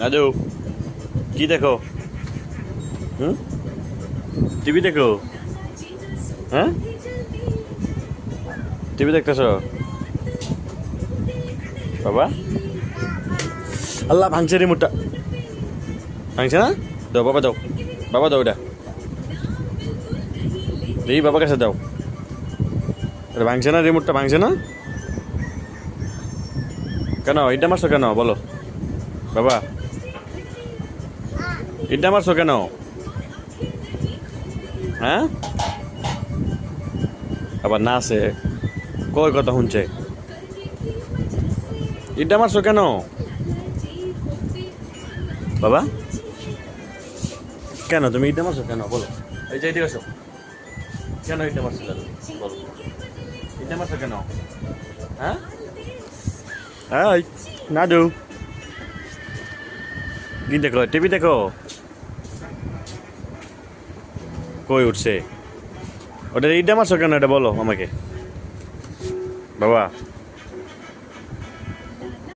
নাদু কি দেখো? হুম, টিভি দেখো? হ্যাঁ, টিভি দেখতেছ বাবা? আল্লাহ, ভাঙছে রিমোটটা। ভাঙছে না? দাও বাবা, দাও বাবা, দাও এটা। এই বাবার কাছে দাও। এটা ভাঙছে না, রিমোটটা ভাঙছে না কেন? এটা মারছো কেন বলো বাবা? এটা মারছো কেন? হ্যাঁ, আবার না আছে, কই কথা শুনছে। এটা মারছো কেন বাবা? কেন তুমি ইটা মারছো কেন বলো? এই যে এদিকে আসো। কেন ইটা মারছো কেন বলো? ইটা মারছো কেন? হ্যাঁ, এই নাদু কি দেখো? টিভি দেখো? কই উঠছে ওটা? ইটা মারছো কেন এটা বলো আমাকে বাবা?